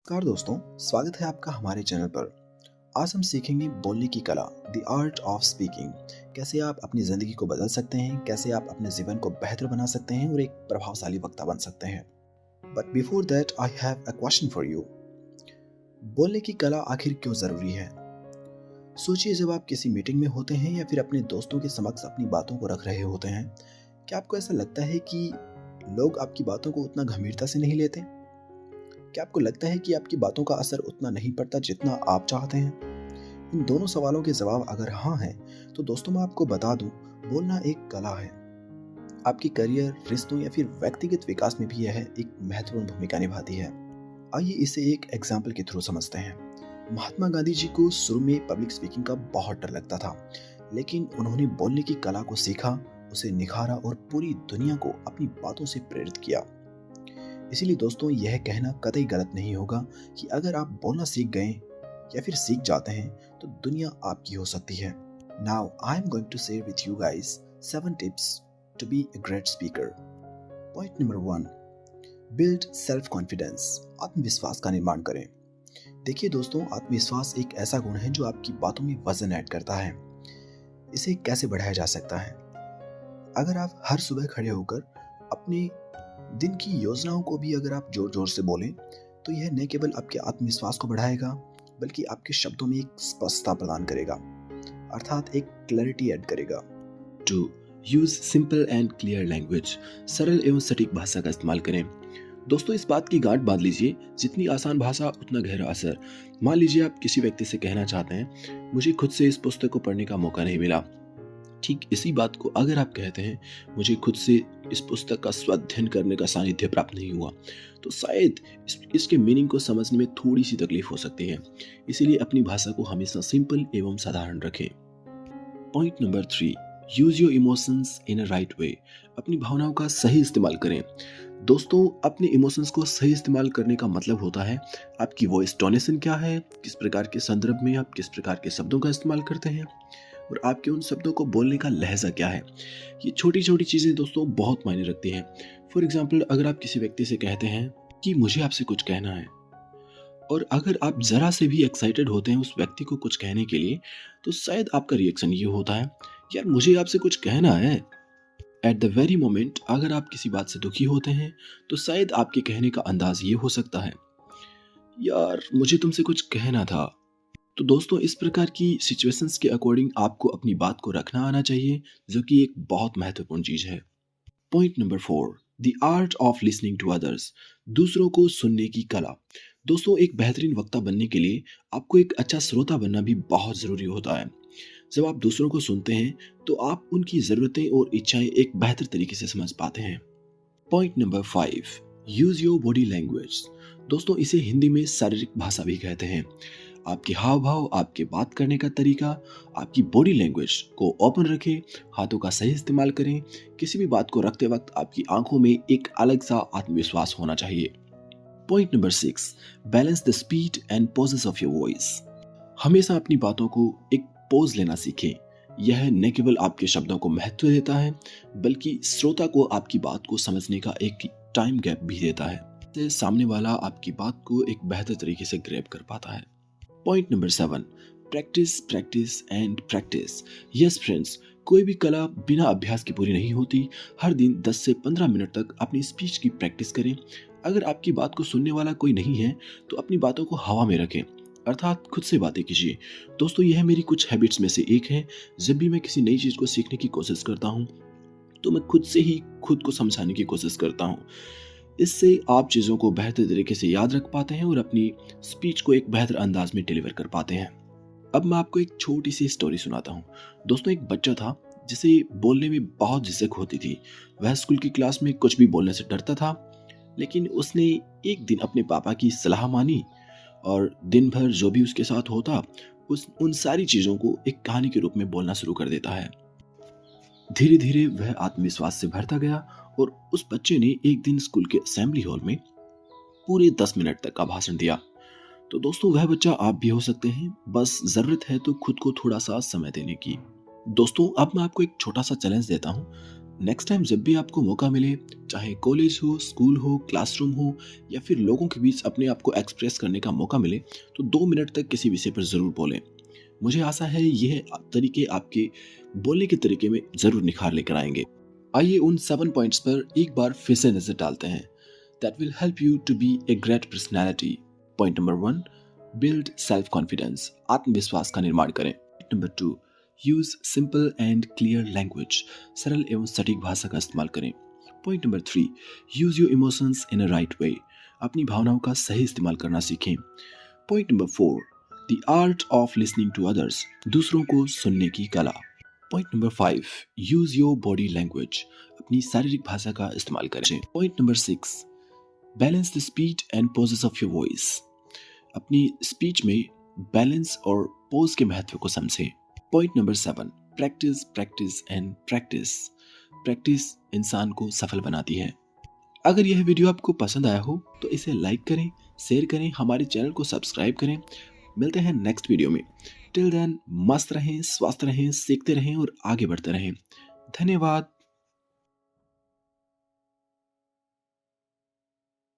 नमस्कार दोस्तों, स्वागत है आपका हमारे चैनल पर। आज हम सीखेंगे बोलने की कला, द आर्ट ऑफ स्पीकिंग। कैसे आप अपनी ज़िंदगी को बदल सकते हैं, कैसे आप अपने जीवन को बेहतर बना सकते हैं और एक प्रभावशाली वक्ता बन सकते हैं। But before that I have a question for you. बोलने की कला आखिर क्यों ज़रूरी है? सोचिए, जब आप किसी मीटिंग में होते हैं या फिर अपने दोस्तों के समक्ष अपनी बातों को रख रहे होते हैं, क्या आपको ऐसा लगता है कि लोग आपकी बातों को उतना गंभीरता से नहीं लेते? क्या आपको लगता है कि आपकी बातों का असर उतना नहीं पड़ता जितना आप चाहते हैं? इन दोनों सवालों के जवाब अगर हाँ हैं, तो दोस्तों मैं आपको बता दूं, बोलना एक कला है। आपके करियर, रिश्तों या फिर व्यक्तिगत विकास में भी यह एक महत्वपूर्ण भूमिका निभाती है। आइए इसे एक एग्जाम्पल के थ्रू समझते हैं। महात्मा गांधी जी को शुरू में पब्लिक स्पीकिंग का बहुत डर लगता था, लेकिन उन्होंने बोलने की कला को सीखा, उसे निखारा और पूरी दुनिया को अपनी बातों से प्रेरित किया। इसीलिए दोस्तों, यह कहना कतई गलत नहीं होगा कि अगर आप बोलना सीख गए या फिर सीख जाते हैं तो दुनिया आपकी हो सकती है। Now I am going to share with you guys 7 tips to be a great speaker. Point number 1, build self confidence. आत्मविश्वास का निर्माण करें। देखिए दोस्तों, आत्मविश्वास एक ऐसा गुण है जो आपकी बातों में वजन ऐड करता है। इसे कैसे बढ़ाया जा सकता है? अगर आप हर सुबह खड़े होकर अपने दिन की योजनाओं को भी अगर आप जोर जोर से बोलें, तो यह न केवल आपके आत्मविश्वास को बढ़ाएगा, बल्कि आपके शब्दों में एक स्पष्टता प्रदान करेगा, अर्थात एक क्लैरिटी ऐड करेगा। 2. Use simple and clear language. सरल एवं सटीक भाषा का इस्तेमाल करें। दोस्तों, इस बात की गांठ बांध लीजिए, जितनी आसान भाषा उतना गहरा असर। मान लीजिए आप किसी व्यक्ति से कहना चाहते हैं, मुझे खुद से इस पुस्तक को पढ़ने का मौका नहीं मिला। ठीक इसी बात को अगर आप कहते हैं, मुझे खुद से इस पुस्तक का स्वाध्ययन करने का सानिध्य प्राप्त नहीं हुआ, तो शायद इसके मीनिंग को समझने में थोड़ी सी तकलीफ हो सकती है। इसीलिए अपनी भाषा को हमेशा सिंपल एवं साधारण रखें। Point number 3, use your emotions in a right way. अपनी भावनाओं का सही इस्तेमाल करें। दोस्तों, अपने इमोशंस को सही इस्तेमाल करने का मतलब होता है आपकी वॉइस टोनेशन क्या है, किस प्रकार के संदर्भ में आप किस प्रकार के शब्दों का इस्तेमाल करते हैं और आपके उन शब्दों को बोलने का लहजा क्या है। ये छोटी छोटी चीज़ें दोस्तों बहुत मायने रखती हैं। फॉर एग्जाम्पल, अगर आप किसी व्यक्ति से कहते हैं कि मुझे आपसे कुछ कहना है, और अगर आप ज़रा से भी एक्साइटेड होते हैं उस व्यक्ति को कुछ कहने के लिए, तो शायद आपका रिएक्शन ये होता है, यार मुझे आपसे कुछ कहना है। एट द वेरी मोमेंट अगर आप किसी बात से दुखी होते हैं, तो शायद आपके कहने का अंदाज ये हो सकता है, यार मुझे तुमसे कुछ कहना था। तो दोस्तों, इस प्रकार की सिचुएशंस के अकॉर्डिंग आपको अपनी बात को रखना आना चाहिए, जो कि एक बहुत महत्वपूर्ण चीज है। Point number 4, the art of listening to others. दूसरों को सुनने की कला। दोस्तों, एक बेहतरीन वक्ता बनने के लिए आपको एक अच्छा श्रोता बनना भी बहुत जरूरी होता है। जब आप दूसरों को सुनते हैं, तो आप उनकी जरूरतें और इच्छाएं एक बेहतर तरीके से समझ पाते हैं। Point number 5, use your body language. दोस्तों, इसे हिंदी में शारीरिक भाषा भी कहते हैं। आपके हाव भाव, आपके बात करने का तरीका, आपकी बॉडी लैंग्वेज को ओपन रखें, हाथों का सही इस्तेमाल करें। किसी भी बात को रखते वक्त आपकी आंखों में एक अलग सा आत्मविश्वास होना चाहिए। Point number 6, balance the speed and pauses of your voice. हमेशा अपनी बातों को एक पॉज लेना सीखें। यह न केवल आपके शब्दों को महत्व देता है, बल्कि श्रोता को आपकी बात को समझने का एक टाइम गैप भी देता है। इससे सामने वाला आपकी बात को एक बेहतर तरीके से ग्रैब कर पाता है। Point number 7, practice practice and practice. Yes friends, कोई भी कला बिना अभ्यास के पूरी नहीं होती। हर दिन 10 से 15 मिनट तक अपनी स्पीच की प्रैक्टिस करें। अगर आपकी बात को सुनने वाला कोई नहीं है, तो अपनी बातों को हवा में रखें, अर्थात खुद से बातें कीजिए। दोस्तों, यह मेरी कुछ हैबिट्स में से एक है। जब भी मैं किसी नई चीज़ को सीखने की कोशिश करता हूँ, तो मैं खुद से ही खुद को समझाने की कोशिश करता हूँ। इससे आप चीज़ों को बेहतर तरीके से याद रख पाते हैं और अपनी स्पीच को एक बेहतर अंदाज में डिलीवर कर पाते हैं। अब मैं आपको एक छोटी सी स्टोरी सुनाता हूँ। दोस्तों, एक बच्चा था जिसे बोलने में बहुत झिझक होती थी। वह स्कूल की क्लास में कुछ भी बोलने से डरता था, लेकिन उसने एक दिन अपने पापा की सलाह मानी और दिन भर जो भी उसके साथ होता, उन सारी चीज़ों को एक कहानी के रूप में बोलना शुरू कर देता है। धीरे धीरे वह आत्मविश्वास से भरता गया और उस बच्चे ने एक दिन स्कूल के असेंबली हॉल में पूरे 10 मिनट तक का भाषण दिया। तो दोस्तों, वह बच्चा आप भी हो सकते हैं, बस जरूरत है तो खुद को थोड़ा सा समय देने की। दोस्तों, अब मैं आपको एक छोटा सा चैलेंज देता हूँ। नेक्स्ट टाइम जब भी आपको मौका मिले, चाहे कॉलेज हो, स्कूल हो, क्लासरूम हो या फिर लोगों के बीच अपने आप को एक्सप्रेस करने का मौका मिले, तो 2 मिनट तक किसी विषय पर ज़रूर बोलें। मुझे आशा है यह तरीके आपके बोलने के तरीके में ज़रूर निखार लेकर आएंगे। आइए उन 7 पॉइंट्स पर एक बार फिर से नज़र डालते हैं that will help you to be a great personality. Point number 1, build self-confidence. आत्मविश्वास का निर्माण करें। Point number 2, use simple and clear language. सरल एवं सटीक भाषा का इस्तेमाल करें। Point number 3, use your emotions in a right way. अपनी भावनाओं का सही इस्तेमाल करना सीखें। Point number 4, the art of listening to others. दूसरों को सुनने की कला। Point number 5, use your body language. अपनी शारीरिक भाषा का इस्तेमाल करें। Point number 6, balance the speed and pauses of your voice. अपनी स्पीच में बैलेंस और पोज के महत्व को समझें। Point number 7, practice practice and practice. Practice इंसान को सफल बनाती है। अगर यह वीडियो आपको पसंद आया हो तो इसे लाइक करें, शेयर करें, हमारे चैनल को सब्सक्राइब करें। मिलते हैं नेक्स्ट वीडियो में। टिल देन मस्त रहें, स्वस्थ रहें, सीखते रहें और आगे बढ़ते रहें। धन्यवाद।